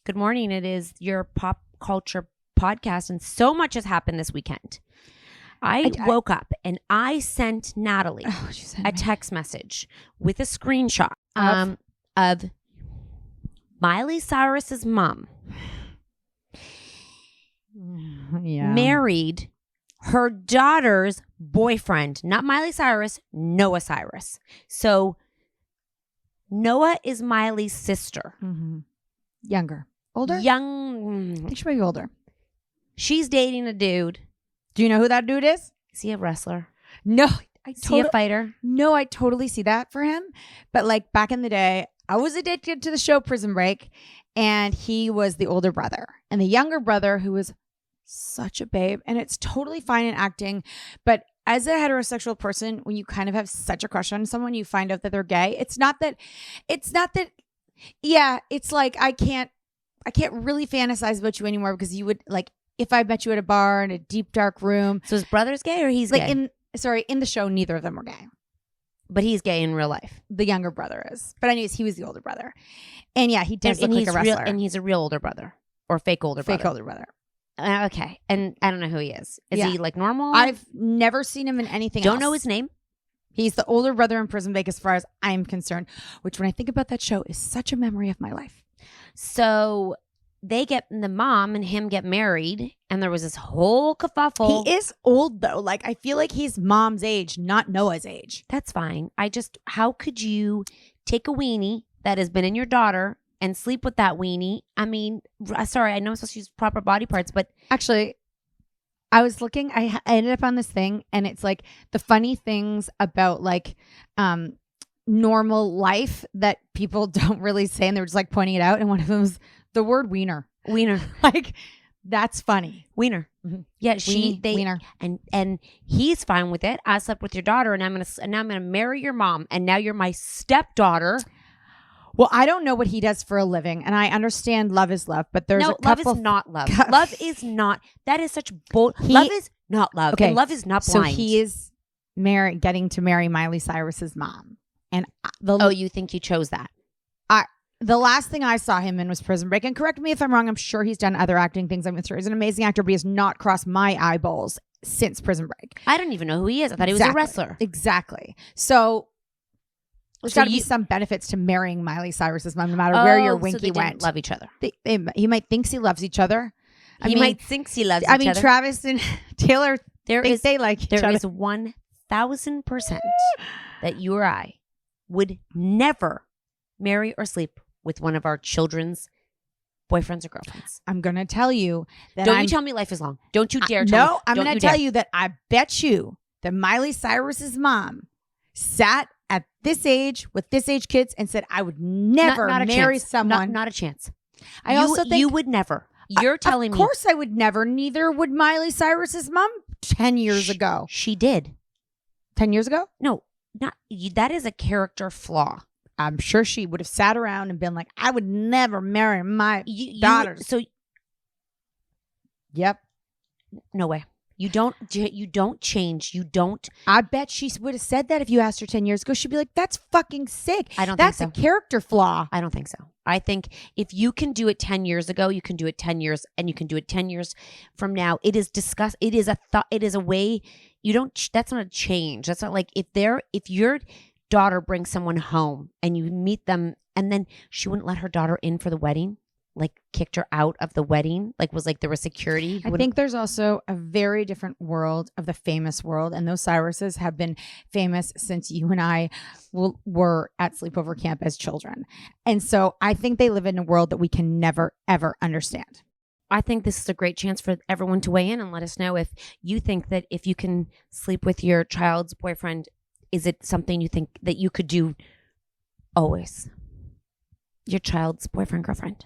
Good morning. It is your pop culture podcast, and so much has happened this weekend. I woke up and I sent Natalie a text message with a screenshot of Miley Cyrus's mom married her daughter's boyfriend, not Miley Cyrus, Noah Cyrus. So Noah is Miley's sister. Mm-hmm. Younger. Older? I think she might be older. She's dating a dude. Do you know who that dude is? Is he a wrestler? No. Is he a fighter? No, I totally see that for him. But like back in the day, I was addicted to the show Prison Break, and he was the older brother. And the younger brother, who was such a babe, and it's totally fine in acting, but as a heterosexual person, when you kind of have such a crush on someone, you find out that they're gay. It's like I can't really fantasize about you anymore, because you would, like, if I met you at a bar in a deep dark room. So his brother's gay or he's gay? In the show, neither of them were gay. But he's gay in real life. The younger brother is. But anyways, he was the older brother. And yeah, he does look like a wrestler. And he's a real older brother. Or fake older brother. Fake older brother. Okay. And I don't know who he is. Is he like normal? I've never seen him in anything else. Don't know his name. He's the older brother in Prison Break as far as I'm concerned. Which, when I think about that show, is such a memory of my life. So the mom and him get married, and there was this whole kerfuffle. He is old though. Like, I feel like he's mom's age, not Noah's age. That's fine. How could you take a weenie that has been in your daughter and sleep with that weenie? I mean, sorry, I know I'm supposed to use proper body parts, but actually, I was looking, I ended up on this thing, and it's like the funny things about like normal life that people don't really say, and they were just like pointing it out, and one of them was the word wiener. Wiener. Like, that's funny. Wiener. Mm-hmm. Yeah, wiener. And he's fine with it. I slept with your daughter, and now I'm gonna marry your mom, and now you're my stepdaughter. Well, I don't know what he does for a living, and I understand love is love, but there's a couple... love is not love. Love is not... That is such bull... Love is not love. Okay. And love is not blind. So he is getting to marry Miley Cyrus's mom. And you think he chose that? The last thing I saw him in was Prison Break. And correct me if I'm wrong, I'm sure he's done other acting things. I'm sure he's an amazing actor, but he has not crossed my eyeballs since Prison Break. I don't even know who he is. I thought he was a wrestler. Exactly. So... There's got to be some benefits to marrying Miley Cyrus's mom, no matter where your winky went. Love each other. He might think he loves each other. He might think he loves each other. Travis and Taylor think they like each other. There is 1,000% that you or I would never marry or sleep with one of our children's boyfriends or girlfriends. I'm going to tell you that you tell me life is long. Don't you dare tell me. No, I'm going to tell you that I bet you that Miley Cyrus's mom sat at this age with this age kids and said, I would never marry someone. Not a chance. I also think you would never. You're telling me. Of course I would never. Neither would Miley Cyrus's mom 10 years ago. She did. 10 years ago? No, not that is a character flaw. I'm sure she would have sat around and been like, I would never marry my daughters. Yep. No way. You don't change. You don't. I bet she would have said that if you asked her 10 years ago. She'd be like, that's fucking sick. I don't think so. That's a character flaw. I don't think so. I think if you can do it 10 years ago, you can do it 10 years, and you can do it 10 years from now. It is discussed. It is a thought. It is a way. You don't. That's not a change. That's not like if your daughter brings someone home and you meet them, and then she wouldn't let her daughter in for the wedding. Like kicked her out of the wedding, there was security. I think there's also a very different world of the famous world, and those Cyruses have been famous since you and I were at sleepover camp as children. And so I think they live in a world that we can never, ever understand. I think this is a great chance for everyone to weigh in and let us know if you think that if you can sleep with your child's boyfriend, is it something you think that you could do always? Your child's boyfriend, girlfriend.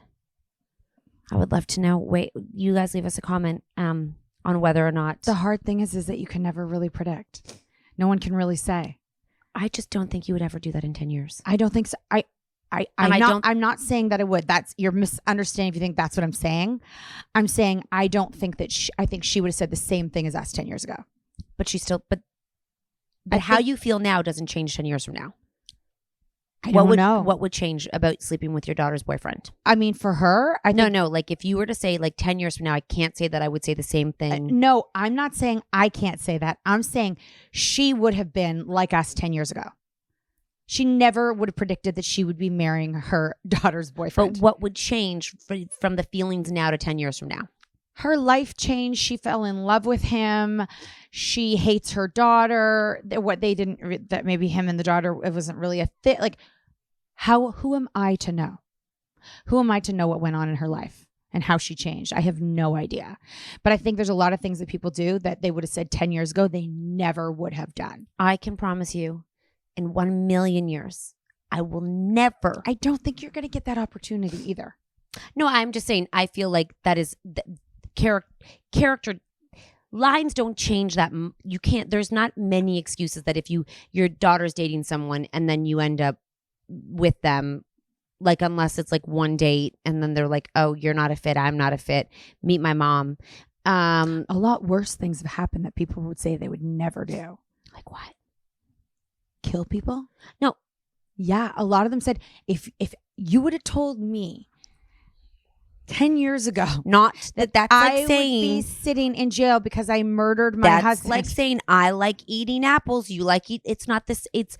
I would love to know. Wait, you guys leave us a comment on whether or not. The hard thing is that you can never really predict. No one can really say. I just don't think you would ever do that in 10 years. I don't think so. I'm not saying that it would. You're misunderstanding if you think that's what I'm saying. I'm saying I don't think that I think she would have said the same thing as us 10 years ago. But she still, but how you feel now doesn't change 10 years from now. I don't know. What would change about sleeping with your daughter's boyfriend? I mean, for her, I think, No. Like if you were to say like 10 years from now, I can't say that I would say the same thing. no, I'm not saying I can't say that. I'm saying she would have been like us 10 years ago. She never would have predicted that she would be marrying her daughter's boyfriend. But what would change from the feelings now to 10 years from now? Her life changed. She fell in love with him. She hates her daughter. That maybe him and the daughter, it wasn't really a thing. Like, who am I to know? Who am I to know what went on in her life and how she changed? I have no idea. But I think there's a lot of things that people do that they would have said 10 years ago they never would have done. I can promise you, in 1 million years, I will never. I don't think you're going to get that opportunity either. No, I'm just saying, I feel like that is character lines don't change that. You can't, there's not many excuses that if your daughter's dating someone and then you end up with them, like unless it's like one date and then they're like, oh, you're not a fit, I'm not a fit, meet my mom. A lot worse things have happened that people would say they would never do. Like what? Kill people? No. Yeah, a lot of them said if you would have told me 10 years ago not that's I like saying would be sitting in jail because I murdered my that's husband. like saying I like eating apples, you like it's not this, it's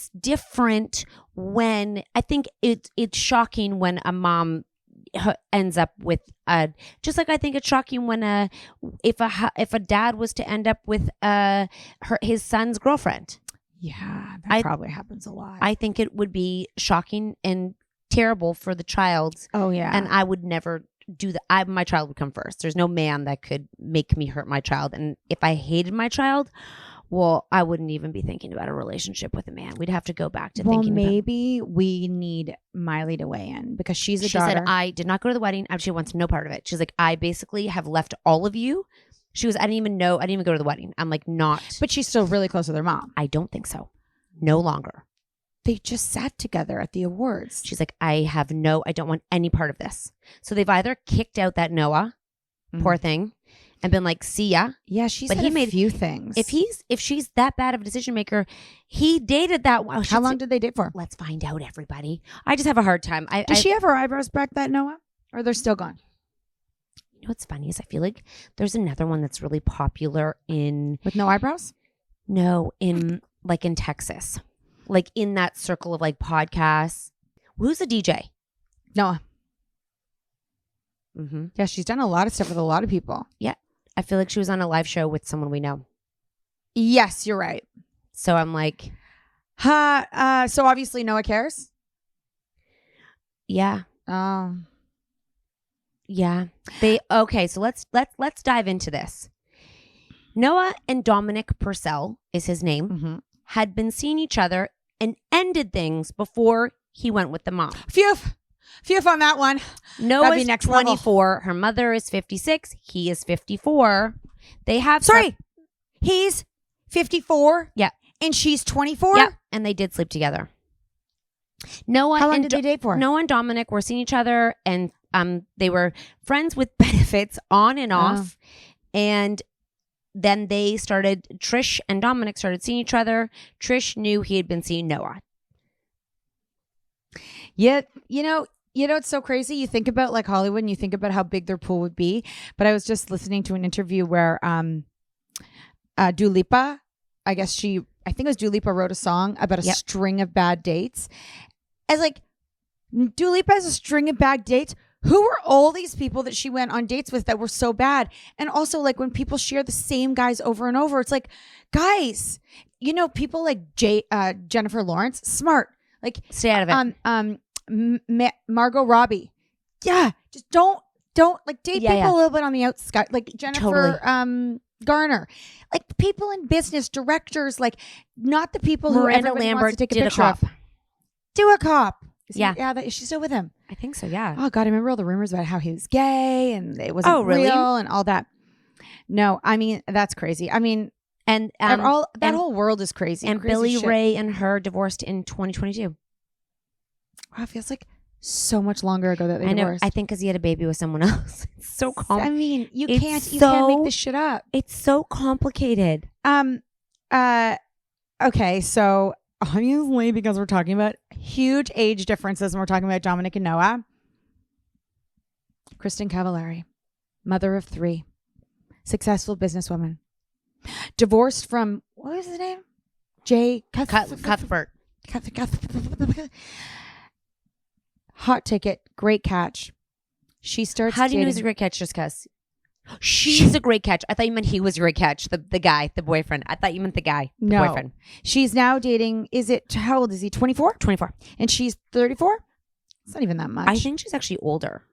different. When I think it's shocking when a mom ends up with just like I think it's shocking when if a dad was to end up with his son's girlfriend. Yeah, that probably happens a lot. I think it would be shocking and terrible for the child. Oh yeah. And I would never do that. My child would come first. There's no man that could make me hurt my child. And if I hated my child, well, I wouldn't even be thinking about a relationship with a man. We'd have to go back to thinking maybe we need Miley to weigh in because she's a daughter. She said, I did not go to the wedding. She wants no part of it. She's like, I basically have left all of you. She was, I didn't even go to the wedding. I'm like, not. But she's still really close with her mom. I don't think so. No longer. They just sat together at the awards. She's like, I don't want any part of this. So they've either kicked out that Noah, poor thing, and been like, see ya. Yeah, he made a few things. If she's that bad of a decision maker, he dated that. Wow, how long did they date for? Let's find out, everybody. I just have a hard time. Does she have her eyebrows back, that Noah? Or they're still gone? You know what's funny is I feel like there's another one that's really popular with no eyebrows? No, in Texas. Like in that circle of like podcasts. Who's the DJ? Noah. Mm-hmm. Yeah, she's done a lot of stuff with a lot of people. Yeah. I feel like she was on a live show with someone we know. Yes, you're right. So I'm like, so obviously Noah cares? Yeah. Yeah. Okay, so let's dive into this. Noah and Dominic Purcell is his name, had been seeing each other and ended things before he went with the mom. Phew on that one. Noah's 24. Her mother is 56. He is 54. They have... He's 54? Yeah. And she's 24? Yeah. And they did sleep together. How long did they date for? Noah and Dominic were seeing each other, and they were friends with benefits on and off. And then Trish and Dominic started seeing each other. Trish knew he had been seeing Noah. Yeah, you know, it's so crazy. You think about like Hollywood and you think about how big their pool would be. But I was just listening to an interview where Dua Lipa, I think it was Dua Lipa, wrote a song about a string of bad dates. As like, Dua Lipa has a string of bad dates. Who were all these people that she went on dates with that were so bad? And also, like, when people share the same guys over and over, it's like, guys, people like Jennifer Lawrence, smart. Like, stay out of it. Margot Robbie. Yeah. Just don't like date people a little bit on the outskirts. Like Jennifer Garner. Like people in business, directors, like not the people Miranda who everybody Lambert wants to take a did picture a cop. of. Do a cop. Is she still with him? I think so, yeah. Oh God, I remember all the rumors about how he was gay and it wasn't real and all that. No, I mean that's crazy. I mean, and that whole world is crazy. And crazy Billy shit. Ray and her divorced in 2022. Wow, it feels like so much longer ago that they divorced. I think because he had a baby with someone else. It's so complicated. I mean, you can't make this shit up. It's so complicated. Okay, so obviously, because we're talking about huge age differences and we're talking about Dominic and Noah. Kristen Cavallari, mother of 3, successful businesswoman, divorced from, what was his name? Jay Cuthbert. Hot ticket, great catch. She starts How do you know dating- he's a great catch just because? She's a great catch. I thought you meant he was a great catch. The guy, the boyfriend. I thought you meant the guy, the No. boyfriend. She's now dating, how old is he? 24? 24. And she's 34? It's not even that much. I think she's actually older.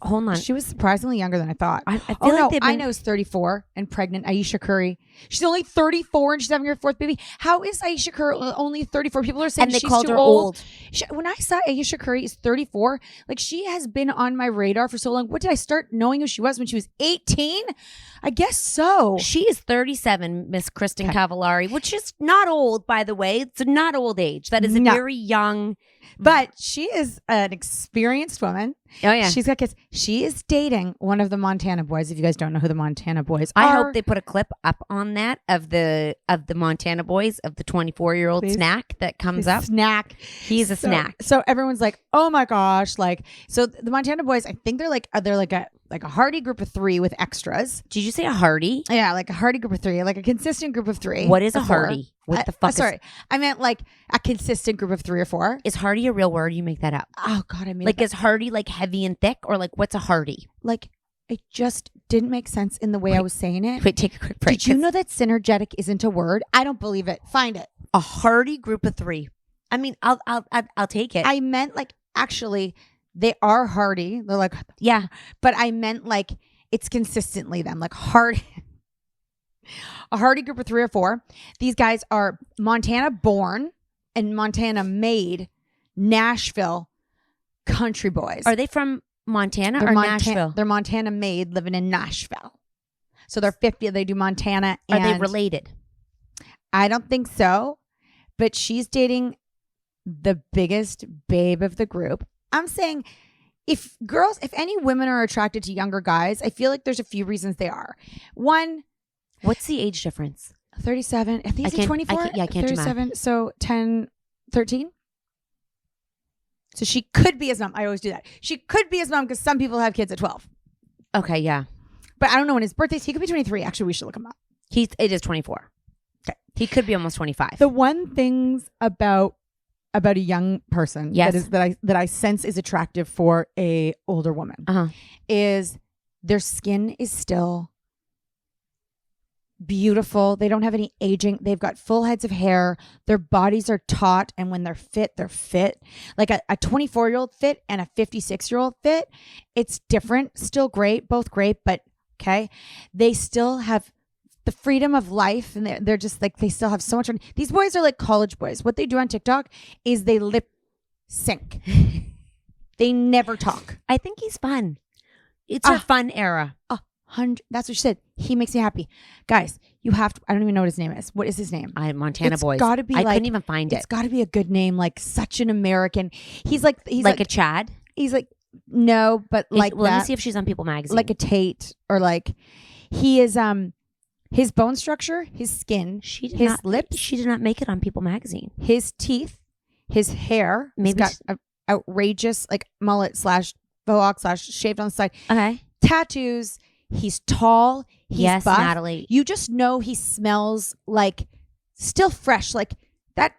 Hold on. She was surprisingly younger than I thought. I feel Oh, like no, they've been... I know is 34 and pregnant. Aisha Curry. She's only 34 and she's having her 4th baby. How is Aisha Curry only 34? People are saying And they she's called too her old. When I saw Aisha Curry is 34, like she has been on my radar for so long. What did I start knowing who she was when she was 18? I guess so. She is 37, Miss Kristen Cavallari, which is not old, by the way. It's not old age. That is a very young... But she is an experienced woman. Oh, yeah. She's got kids. She is dating one of the Montana boys. If you guys don't know who the Montana boys are. I hope they put a clip up on that of the Montana boys, of the 24-year-old snack that comes up. Snack. He's a snack. So everyone's like, oh my gosh. Like, so the Montana boys, I think they're like a hearty group of 3 with extras. Did you say a hearty? Yeah, like a hearty group of 3, like a consistent group of 3. What is a hearty? What the fuck sorry. I meant like a consistent group of 3 or 4. Is hearty a real word? You make that up. Oh God, I mean, like, is hearty like heavy and thick, or like what's a hearty? Like, it just didn't make sense in the way I was saying it. Wait, take a quick break. Did you know that synergetic isn't a word? I don't believe it. Find it. A hearty group of 3. I mean, I'll take it. I meant like actually they are hearty. They're like, yeah, but I meant like it's consistently them, like hearty. A hearty group of 3 or 4. These guys are Montana born and Montana made, Nashville country boys. Are they from Montana or Nashville? They're Montana made, living in Nashville. So they're 50. They do Montana. Are they related? I don't think so. But she's dating the biggest babe of the group. I'm saying if any women are attracted to younger guys, I feel like there's a few reasons they are. One, what's the age difference? 37. I think he's 24. I can't do math. 37. So 10, 13. So she could be his mom. I always do that. She could be his mom because some people have kids at 12. Okay, yeah. But I don't know when his birthday is. He could be 23. Actually, we should look him up. It is 24. Okay. He could be almost 25. The one things about a young person yes. that I sense is attractive for a older woman is their skin is still beautiful. They don't have any aging. They've got full heads of hair. Their bodies are taut, and when they're fit, they're fit. Like a 24-year-old fit and a 56-year-old fit, it's different. Still great, both great, but okay. They still have the freedom of life, and they're just like, they still have so much. These boys are like college boys. What they do on TikTok is they lip sync. They never talk. I think he's fun. It's a fun era. 100. That's what she said. He makes me happy. Guys, you have to. I don't even know what his name is. What is his name? Montana It's Boys. Gotta be I like, couldn't even find it. It's got to be a good name, like such an American. He's like a Chad. He's like no, but like let me see if she's on People Magazine. Like a Tate, or like he is. His bone structure, his skin, his lips. She did not make it on People Magazine. His teeth, his hair. Maybe he's got outrageous like mullet / bohawk / shaved on the side. Okay. Tattoos. He's tall. He's yes, buff. Natalie. You just know he smells like still fresh. Like that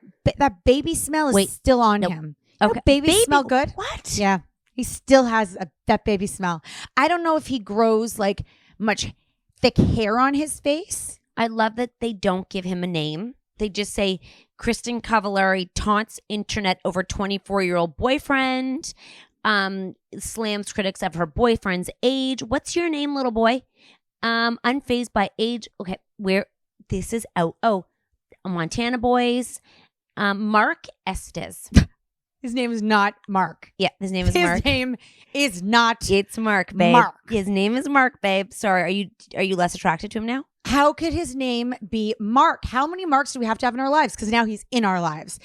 baby smell is still on him. Okay. You know, babies smell good. What? Yeah. He still has that baby smell. I don't know if he grows like much thick hair on his face. I love that they don't give him a name. They just say Kristen Cavallari taunts internet over 24-year-old boyfriend. Slams critics of her boyfriend's age. What's your name, little boy? Unfazed by age. Okay, where this is out. Oh, Montana Boys. Mark Estes. His name is not Mark. Yeah, his name is Mark. His name is not. It's Mark, babe. Mark. His name is Mark, babe. Sorry, are you less attracted to him now? How could his name be Mark? How many Marks do we have to have in our lives? Because now he's in our lives.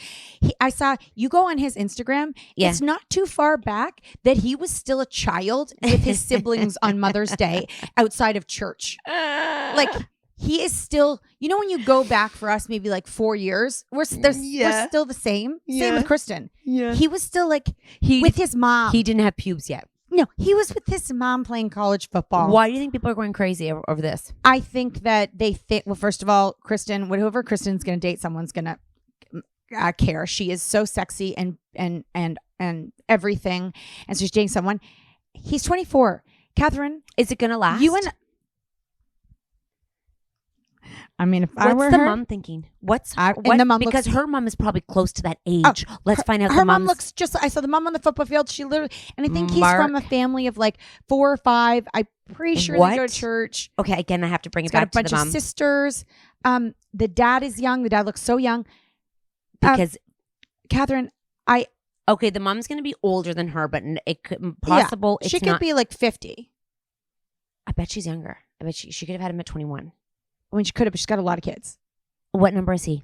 I saw you go on his Instagram. Yeah. It's not too far back that he was still a child with his siblings on Mother's Day outside of church. Like he is still, when you go back for us, maybe like 4 years, we're still the same. Same with Kristen. Yeah. He was still like with his mom. He didn't have pubes yet. No, he was with his mom playing college football. Why do you think people are going crazy over this? I think that they think, well, first of all, Kristen, whoever Kristen's going to date, someone's going to care. She is so sexy and everything. And so she's dating someone. He's 24. Catherine. Is it going to last? If I were What's the her, mom thinking? and the mom because her mom is probably close to that age. Let's find out. Her mom looks just. I saw the mom on the football field. She literally, and I think he's from a family of like 4 or 5. I'm pretty sure they go to church. Okay, again, I have to bring He's it back got a to bunch the mom. of sisters. The dad is young. The dad looks so young. Because Catherine, okay, the mom's going to be older than her, but it could possible. She could be like 50. I bet she's younger. I bet she could have had him at 21. I mean, she could have, but she's got a lot of kids. What number is he?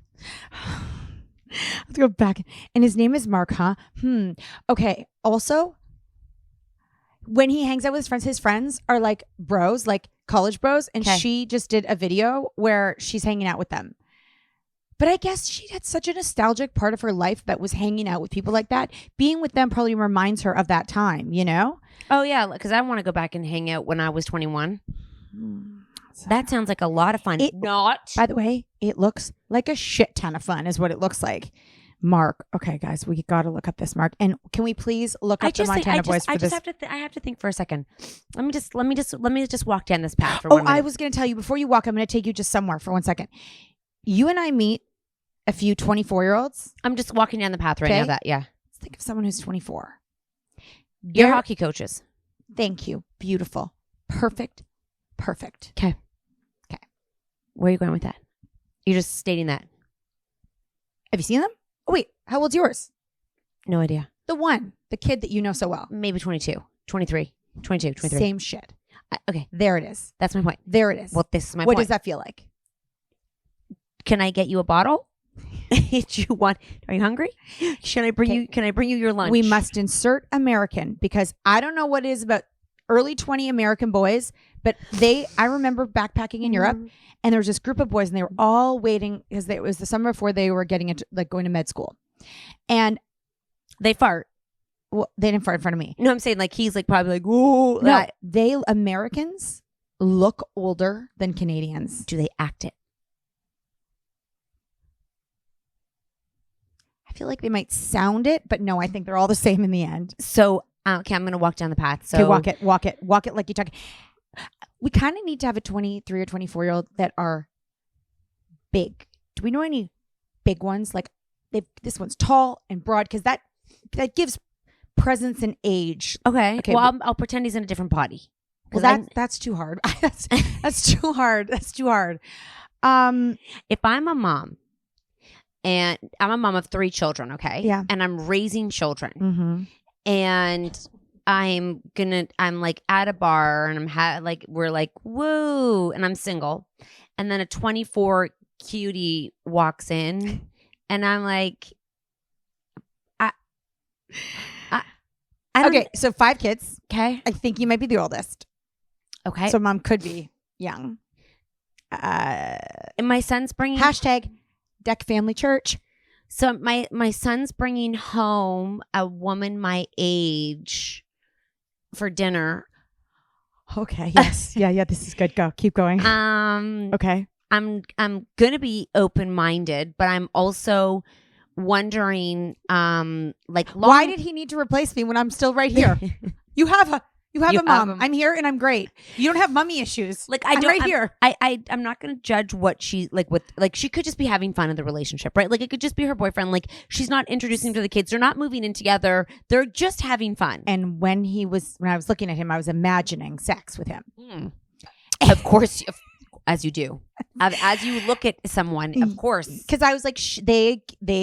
Let's go back. And his name is Mark, huh? Okay. Also, when he hangs out with his friends are like bros, like college bros. And she just did a video where she's hanging out with them. But I guess she had such a nostalgic part of her life that was hanging out with people like that. Being with them probably reminds her of that time, Oh, yeah, because I want to go back and hang out when I was 21. That sounds like a lot of fun. By the way, it looks like a shit ton of fun is what it looks like. Mark. Okay, guys, we got to look up this Mark. And can we please look up the Montana boys for this? I have to think for a second. Let me just walk down this path for 1 minute. I was going to tell you before you walk, I'm going to take you just somewhere for 1 second. You and I meet a few 24-year-olds. I'm just walking down the path right now. Yeah. Let's think of someone who's 24. Your hockey coaches. Thank you. Beautiful. Perfect. Okay. Where are you going with that? You're just stating that. Have you seen them? Oh, wait. How old's yours? No idea. The kid that you know so well. Maybe 22, 23, 22, 23. Same shit. Okay. There it is. That's my point. There it is. Well, this is my point. What does that feel like? Can I get you a bottle? Are you hungry? Can I bring you your lunch? We must insert American because I don't know what it is about early 20 American boys, but I remember backpacking in Europe and there was this group of boys and they were all waiting because it was the summer before they were getting into like going to med school. And they fart. Well, they didn't fart in front of me. No, I'm saying like he's like probably like, whoa. No, Americans look older than Canadians. Do they act it? I feel like they might sound it, but no, I think they're all the same in the end. So, okay, I'm going to walk down the path. So, okay, walk it like you're talking. We kind of need to have a 23 or 24-year-old that are big. Do we know any big ones? Like this one's tall and broad because that gives presence and age. Okay. Well, I'll pretend he's in a different body. Well, that's too hard. that's too hard. That's too hard. If I'm a mom. And I'm a mom of 3 children, okay? Yeah. And I'm raising children. Mm-hmm. And I'm like at a bar and we're like, woo. And I'm single. And then a 24 cutie walks in and I'm like, okay. So 5 kids. Okay. I think you might be the oldest. Okay. So mom could be young. And my son's bringing. Deck Family Church. So my son's bringing home a woman my age for dinner. Okay. Yes. yeah. This is good. Go. Keep going. Okay. I'm gonna be open-minded, but I'm also wondering, why did he need to replace me when I'm still right here? You have a mom. I'm here and I'm great. You don't have mommy issues. I'm right here. I'm not going to judge what she she could just be having fun in the relationship, right? Like it could just be her boyfriend. Like she's not introducing him to the kids. They're not moving in together. They're just having fun. And when I was looking at him, I was imagining sex with him. Of course, as you do. As you look at someone, of course. Because I was like, they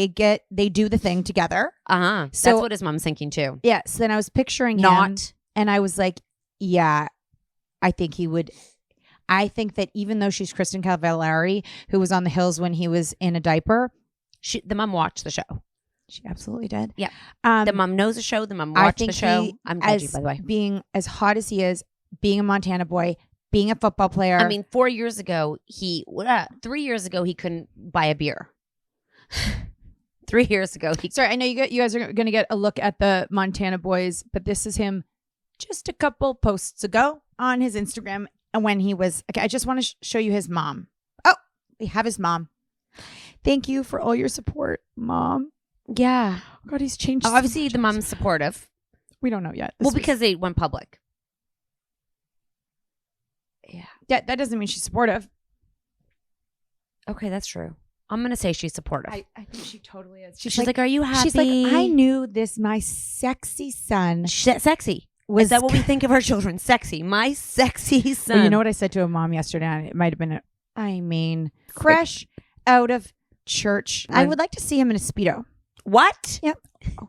do the thing together. So that's what his mom's thinking too. Yeah. So then I was picturing him. And I was like, yeah, I think he would. I think that even though she's Kristen Cavallari, who was on the hills when he was in a diaper, the mom watched the show. She absolutely did. Yeah. The mom knows the show. The mom watched the show. I'm judgy, by the way. Being as hot as he is, being a Montana boy, being a football player. I mean, 4 years ago, 3 years ago, he couldn't buy a beer. 3 years ago, Sorry, I know you guys are going to get a look at the Montana boys, but this is him just a couple posts ago on his Instagram. And when he was, okay, I just want to show you his mom. Oh, we have his mom. Thank you for all your support, Mom. Yeah. God, he's changed. Obviously, the mom's supportive. We don't know yet. Because they went public. Yeah. That doesn't mean she's supportive. Okay, that's true. I'm going to say she's supportive. I think she totally is. She's like, are you happy? She's like, I knew this, my sexy son. Sexy. Is that what we think of our children? Sexy. My sexy son. Well, you know what I said to a mom yesterday? It might have been, fresh out of church. I would like to see him in a Speedo. What? Yep. Oh.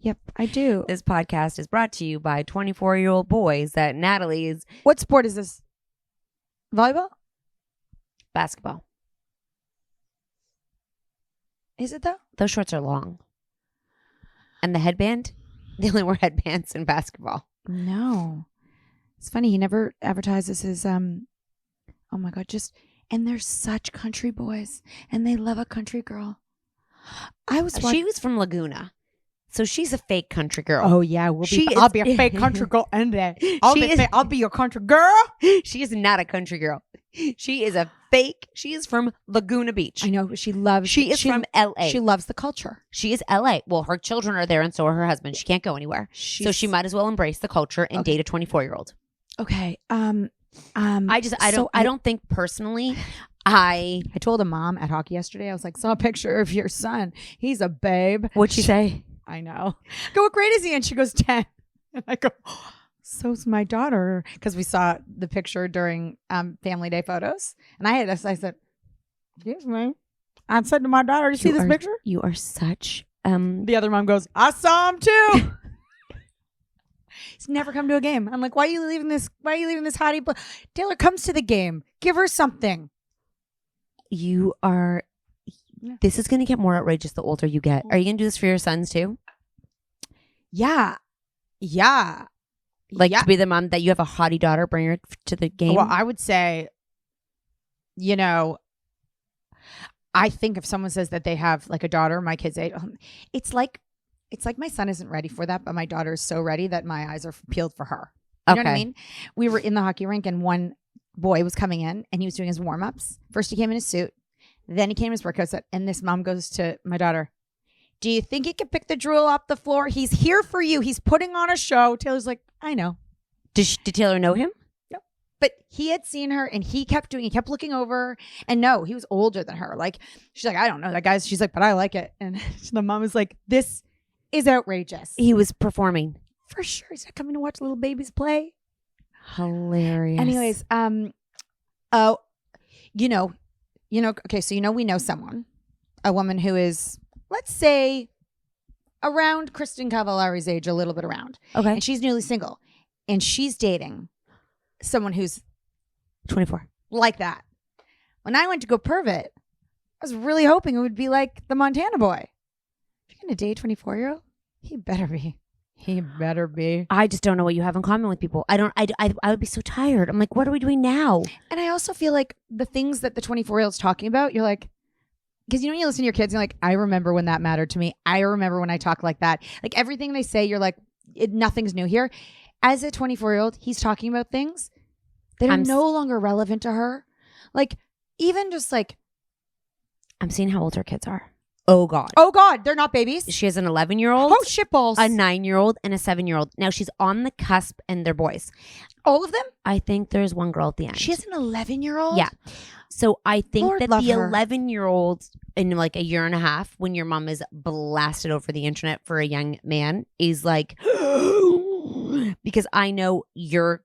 Yep, I do. This podcast is brought to you by 24-year-old boys that Natalie's. What sport is this? Volleyball? Basketball. Is it though? Those shorts are long. And the headband? They only wear headbands in basketball. No. It's funny. He never advertises his, oh my God, and they're such country boys. And they love a country girl. She was from Laguna. So she's a fake country girl. Oh yeah, I'll be a fake country girl any day. I'll be your country girl. She is not a country girl. She is a fake. She is from Laguna Beach. I know. She is from LA. She loves the culture. She is LA. Well, her children are there and so are her husband. She can't go anywhere. So she might as well embrace the culture and date a 24-year-old. Okay. I don't think personally. I told a mom at hockey yesterday. I was like, saw a picture of your son. He's a babe. What'd she say? I know. I go, what grade is he in? She goes, 10. And I go, oh, so's my daughter. Because we saw the picture during Family Day photos. And I said, excuse me. I said to my daughter, you see this picture? You are such... The other mom goes, I saw him too. He's never come to a game. I'm like, why are you leaving this hottie? Taylor comes to the game. Give her something. You are... This is going to get more outrageous the older you get. Are you going to do this for your sons too? Yeah. To be the mom that you have a hottie daughter, bring her to the game? Well, I would say, I think if someone says that they have like a daughter, my kid's age, it's like my son isn't ready for that, but my daughter is so ready that my eyes are peeled for her. You know what I mean? We were in the hockey rink and one boy was coming in and he was doing his warm-ups. First he came in his suit. Then he came in his workout set, and this mom goes to my daughter, do you think he can pick the drool off the floor? He's here for you. He's putting on a show. Taylor's like, I know. Did Taylor know him? No. But he had seen her, and he kept looking over. And no, he was older than her. Like, she's like, I don't know that guy's. She's like, but I like it. And the mom was like, this is outrageous. He was performing. For sure. He's not coming to watch little babies play. Hilarious. Anyways, okay, so we know someone, a woman who is, let's say, around Kristen Cavallari's age, a little bit around. Okay. And she's newly single. And she's dating someone who's 24. Like that. When I went to go perv it, I was really hoping it would be like the Montana boy. If you're going to date a 24-year-old, he better be. He better be. I just don't know what you have in common with people. I would be so tired. I'm like, what are we doing now? And I also feel like the things that the 24-year-old's talking about, you're like, because when you listen to your kids, you're like, I remember when that mattered to me. I remember when I talked like that. Like everything they say, you're like, nothing's new here. As a 24-year-old, he's talking about things that are no longer relevant to her. Like, even just like. I'm seeing how old her kids are. Oh, God. They're not babies. She has an 11-year-old. Oh, shitballs. A 9-year-old and a 7-year-old. Now, she's on the cusp and they're boys. All of them? I think there's one girl at the end. She has an 11-year-old? Yeah. So I think Lord that love the her. 11-year-old in like a year and a half, when your mom is blasted over the internet for a young man, is like, because I know you're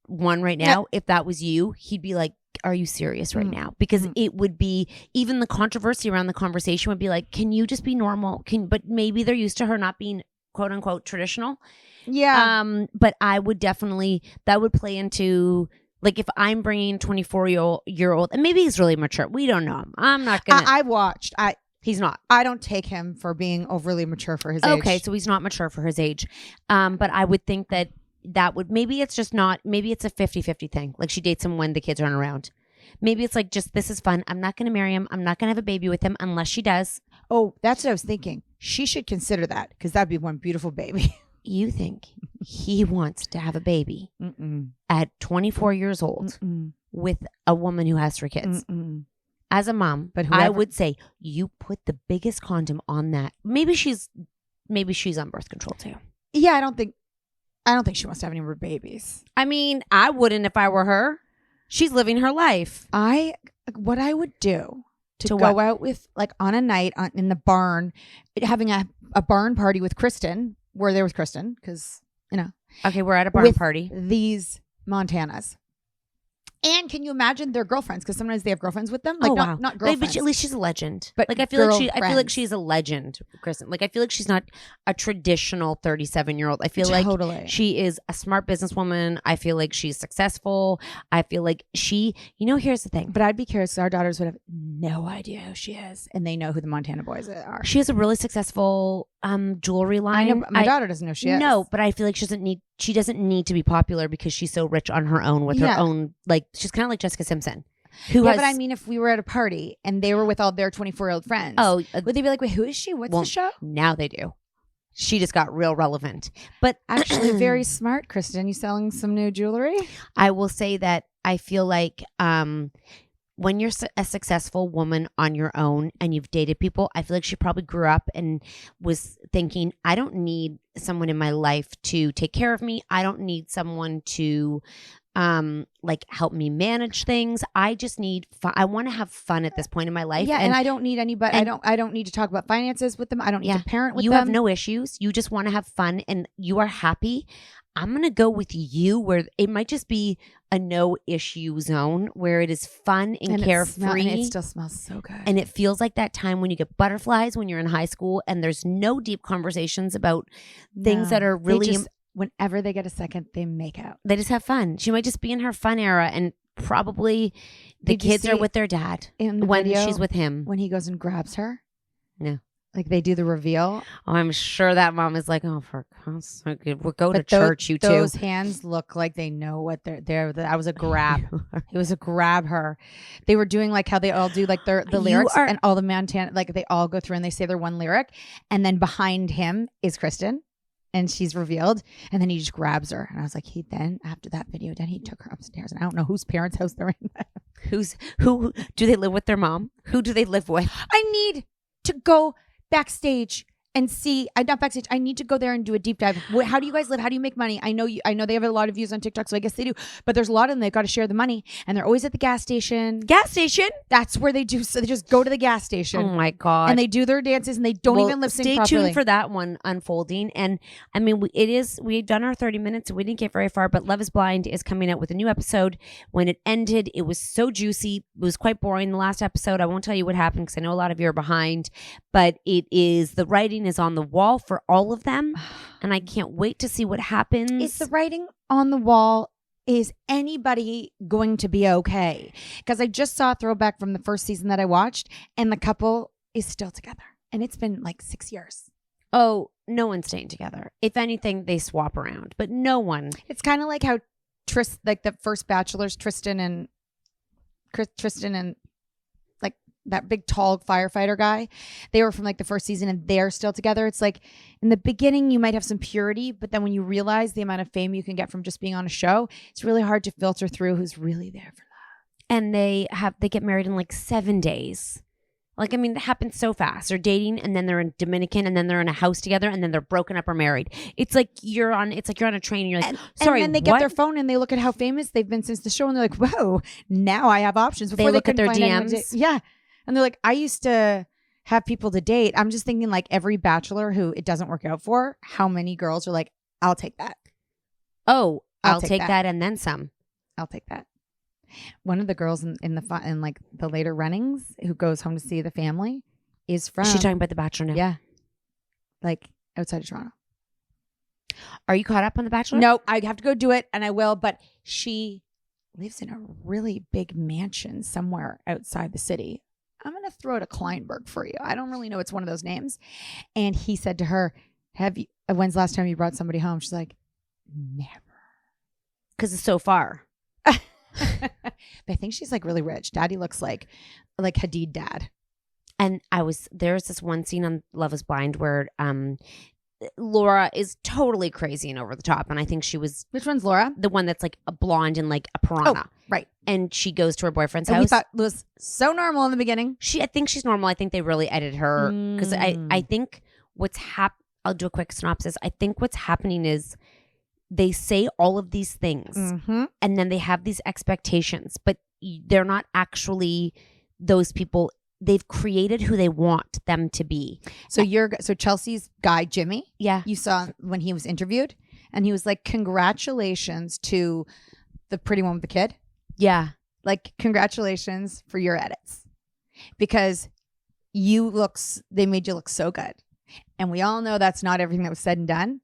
one right now. If that was you, he'd be like, are you serious right now? Because it would be, even the controversy around the conversation would be like, can you just be normal? But maybe they're used to her not being quote unquote traditional. Yeah. But I would definitely, that would play into, like, if I'm bringing 24-year-old, and maybe he's really mature. We don't know him. I'm not going to. I watched. He's not. I don't take him for being overly mature for his age. Okay, so he's not mature for his age. But I would think that that would, maybe it's just not, maybe it's a 50-50 thing. Like she dates him when the kids aren't around. Maybe it's like, just, this is fun. I'm not going to marry him. I'm not going to have a baby with him unless she does. Oh, that's what I was thinking. She should consider that because that'd be one beautiful baby. You think he wants to have a baby at 24 years old with a woman who has 3 kids? As a mom, but I would say you put the biggest condom on that. Maybe she's on birth control too. Yeah, I don't think she wants to have any more babies. I mean, I wouldn't if I were her. She's living her life. What I would do to go out with, like, on a night in the barn, having a barn party with Kristen, where there was Kristen, because, you know. Okay, we're at a barn party. These Montanas. And can you imagine their girlfriends? Because sometimes they have girlfriends with them. Like, oh, wow. Not girlfriends. But at least she's a legend. But like, I feel like she's a legend, Kristen. Like, I feel like she's not a traditional 37-year-old. I feel like she is a smart businesswoman. I feel like she's successful. I feel like here's the thing. But I'd be curious. Our daughters would have no idea who she is, and they know who the Montana boys are. She has a really successful jewelry line. I know, my daughter doesn't know who she is. No, but I feel like she doesn't need to be popular because she's so rich on her own with her own, like, she's kind of like Jessica Simpson. But I mean, if we were at a party and they were with all their 24-year-old friends, would they be like, wait, who is she? What's the show? Now they do. She just got real relevant. But actually, very smart, Kristen. You selling some new jewelry? I will say that I feel like when you're a successful woman on your own and you've dated people, I feel like she probably grew up and was thinking, I don't need someone in my life to take care of me. I don't need someone to like help me manage things. I just need fun. I want to have fun at this point in my life. Yeah, and I don't need anybody. I don't need to talk about finances with them. I don't need to parent with them. You have no issues. You just want to have fun and you are happy. I'm going to go with you where it might just be a no issue zone where it is fun and carefree. And it still smells so good. And it feels like that time when you get butterflies when you're in high school and there's no deep conversations about things that are really... Whenever they get a second, they make out. They just have fun. She might just be in her fun era and probably the kids are with their dad when she's with him. When he goes and grabs her? No. Like they do the reveal. Oh, I'm sure that mom is like, oh, for God's sake, we'll go to church, you two. Those hands look like they know what they're. That was a grab. It was a grab her. They were doing like how they all do like the lyrics and all the Montana, like they all go through and they say their one lyric. And then behind him is Kristen and she's revealed. And then he just grabs her. And I was like, after that video, he took her upstairs. And I don't know whose parents' house they're in. Who do they live with their mom? Who do they live with? I need to go backstage and see. I'm not backstage. I need to go there and do a deep dive. How do you guys live? How do you make money? I know they have a lot of views on TikTok, so I guess they do. But there's a lot of them. They've got to share the money, and they're always at the gas station. Gas station? That's where they do. So they just go to the gas station. Oh my God! And they do their dances, and they don't even lip sync properly. Stay tuned for that one unfolding. And I mean, we've done our 30 minutes. We didn't get very far, but Love Is Blind is coming out with a new episode. When it ended, it was so juicy. It was quite boring. The last episode, I won't tell you what happened because I know a lot of you are behind. But the writing is on the wall for all of them, and I can't wait to see what happens. Is the writing on the wall? Is anybody going to be okay? Because I just saw a throwback from the first season that I watched, and the couple is still together, and it's been like 6 years. Oh, no one's staying together. If anything, they swap around, but no one. It's kind of like how like the first Bachelors, Tristan and like that big tall firefighter guy, they were from like the first season and they're still together. It's like in the beginning you might have some purity, but then when you realize the amount of fame you can get from just being on a show, it's really hard to filter through who's really there for that. And they get married in like 7 days. Like, I mean, it happens so fast. They're dating and then they're in Dominican and then they're in a house together and then they're broken up or married. It's like you're on a train and you're like, sorry, and then they get their phone and they look at how famous they've been since the show and they're like, whoa, now I have options. Before they look at their DMs. Yeah. And they're like, I used to have people to date. I'm just thinking like every bachelor who it doesn't work out for, how many girls are like, I'll take that. Oh, I'll take that and then some. I'll take that. One of the girls in like the later runnings who goes home to see the family is from. Is she talking about The Bachelor now? Yeah. Like outside of Toronto. Are you caught up on The Bachelor? No, I have to go do it and I will. But she lives in a really big mansion somewhere outside the city. I'm going to throw it a Kleinberg for you. I don't really know. It's one of those names. And he said to her, when's the last time you brought somebody home? She's like, never. because it's so far. But I think she's like really rich. Daddy looks like Hadid dad. And there's this one scene on Love is Blind where Laura is totally crazy and over the top. And I think she was Which one's Laura? the one that's like a blonde and like a piranha. Right. And she goes to her boyfriend's And house. we thought it was so normal in the beginning. I think she's normal. I think they really edited her because I think what's I'll do a quick synopsis. I think what's happening is they say all of these things and then they have these expectations, but they're not actually those people. They've created who they want them to be. So Chelsea's guy, Jimmy, you saw when he was interviewed and he was like, congratulations to the pretty one with the kid. Yeah. Like, congratulations for your edits because they made you look so good. And we all know that's not everything that was said and done.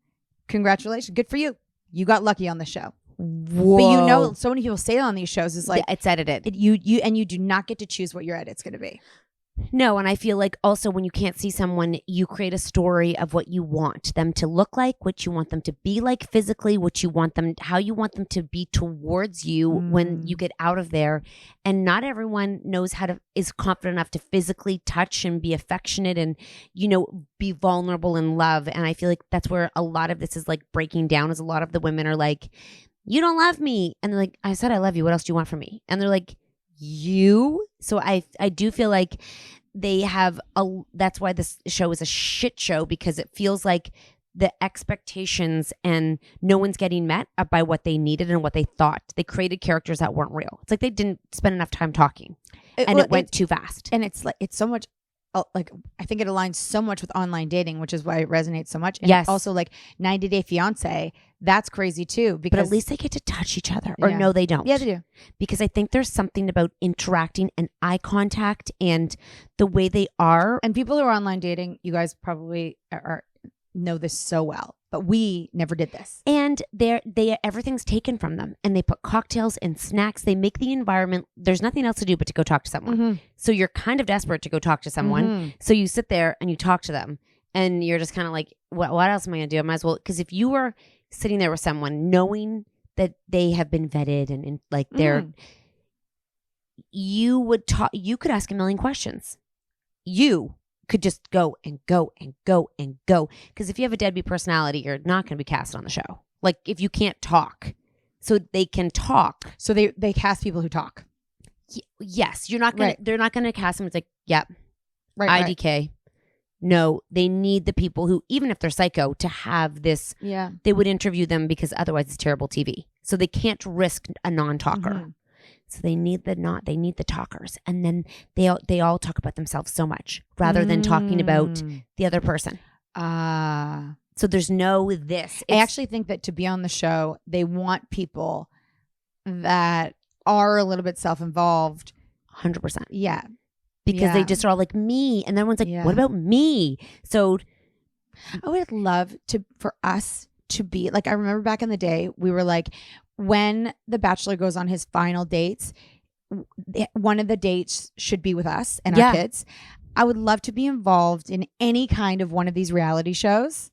Congratulations. Good for you. You got lucky on the show. Whoa. But so many people say on these shows is like, it's edited. You do not get to choose what your edit's going to be. No, and I feel like also when you can't see someone, you create a story of what you want them to look like, what you want them to be like physically, how you want them to be towards you when you get out of there. And not everyone is confident enough to physically touch and be affectionate and, be vulnerable in love. And I feel like that's where a lot of this is like breaking down, is a lot of the women are like, you don't love me. And they're like, I said I love you. What else do you want from me? And they're like, you. So I do feel like that's why this show is a shit show, because it feels like the expectations and no one's getting met by what they needed and what they thought. They created characters that weren't real. It's like they didn't spend enough time talking it went too fast. And it's so much like, I think it aligns so much with online dating, which is why it resonates so much. And yes. Also like 90 Day Fiance, that's crazy too. But at least they get to touch each other. Or no, they don't. Yeah, they do. Because I think there's something about interacting and eye contact and the way they are. And people who are online dating, you guys probably know this so well. But we never did this. And everything's taken from them. And they put cocktails and snacks. They make the environment. There's nothing else to do but to go talk to someone. So you're kind of desperate to go talk to someone. So you sit there and you talk to them. And you're just kind of like, what else am I going to do? I might as well. Because if you were sitting there with someone knowing that they have been vetted and like you could ask a million questions. You could just go and go and go and go. Because if you have a deadbeat personality, you're not going to be cast on the show. Like if you can't talk. So they can talk. So they cast people who talk. Yes. You're not going to, they're not going to cast them. It's like, yep. Right. IDK. No, they need the people who, even if they're psycho, to have this. Yeah. They would interview them because otherwise it's terrible TV. So they can't risk a non-talker. So they need the talkers. And then they all talk about themselves so much rather than talking about the other person. So there's no this. I actually think that to be on the show, they want people that are a little bit self-involved. 100%. Yeah. Because they just are all like me. And then everyone's like, what about me? So I would love for us to be like, I remember back in the day, we were like, when The Bachelor goes on his final dates, one of the dates should be with us and our kids. I would love to be involved in any kind of one of these reality shows.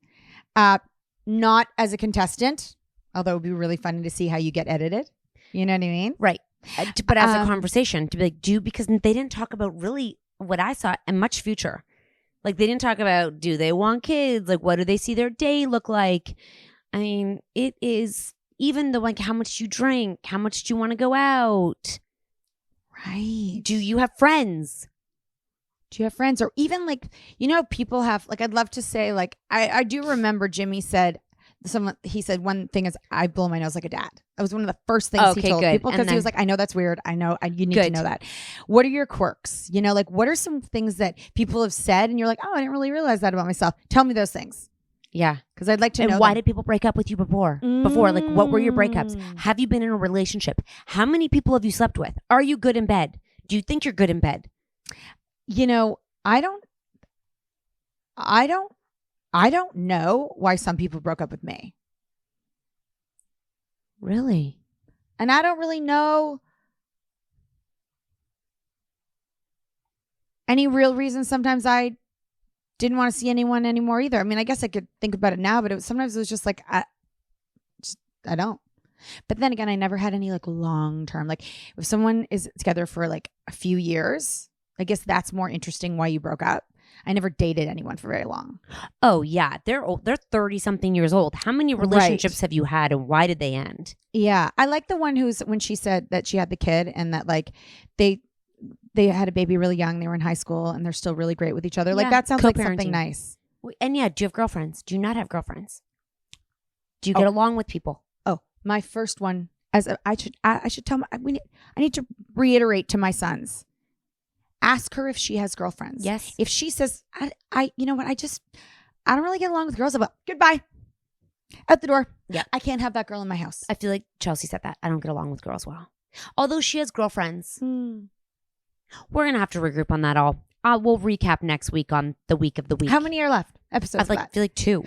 Not as a contestant, although it would be really funny to see how you get edited. You know what I mean? Right. But as a conversation, to be like, because they didn't talk about really what I saw and much future. Like they didn't talk about, do they want kids? Like, what do they see their day look like? I mean, it is even like how much you drink, how much do you want to go out? Right. Do you have friends? Do you have friends? Or even like, people have, like, I'd love to say, like, I do remember Jimmy said, he said one thing is, I blow my nose like a dad. That was one of the first things he told people, because he was like, I know that's weird. I know you need to know that. What are your quirks? Like, what are some things that people have said and you're like, oh, I didn't really realize that about myself. Tell me those things. Yeah. Because I'd like to know. And why did people break up with you before? Like, what were your breakups? Have you been in a relationship? How many people have you slept with? Are you good in bed? Do you think you're good in bed? I don't know why some people broke up with me. Really? And I don't really know any real reason. Sometimes I didn't want to see anyone anymore either. I mean, I guess I could think about it now, but sometimes it was just like, I don't. But then again, I never had any like long term. Like if someone is together for like a few years, I guess that's more interesting why you broke up. I never dated anyone for very long. Oh yeah, they're old. They're 30 something years old. How many relationships have you had, and why did they end? Yeah, I like the one when she said that she had the kid and that like they had a baby really young. They were in high school and they're still really great with each other. Like that sounds like something nice. And yeah, do you have girlfriends? Do you not have girlfriends? Do you get along with people? Oh, my first one. I should tell I need to reiterate to my sons. Ask her if she has girlfriends. Yes. If she says, I you know what, I don't really get along with girls. About goodbye. Out the door. Yeah. I can't have that girl in my house. I feel like Chelsea said that. I don't get along with girls well. Although she has girlfriends. We're going to have to regroup on that all. We'll recap next week on the week of the week. How many are left? Episodes I feel like 2.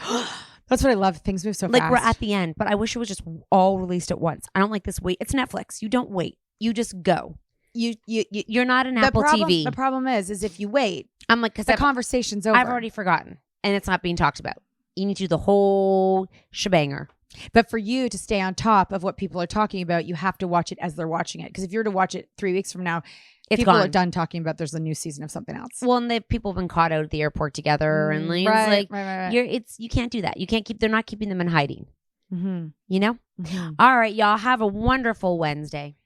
That's what I love. Things move so fast. Like we're at the end, but I wish it was just all released at once. I don't like this wait. It's Netflix. You don't wait. You just go. You're not an Apple TV. The problem is if you wait, I'm like, because the conversation's over. I've already forgotten, and it's not being talked about. You need to do the whole shebanger. But for you to stay on top of what people are talking about, you have to watch it as they're watching it. Because if you were to watch it 3 weeks from now, people are done talking about there's a new season of something else. Well, and people have been caught out at the airport together, and like, right. You can't do that. You can't keep. They're not keeping them in hiding. Mm-hmm. You know. Mm-hmm. All right, y'all. Have a wonderful Wednesday.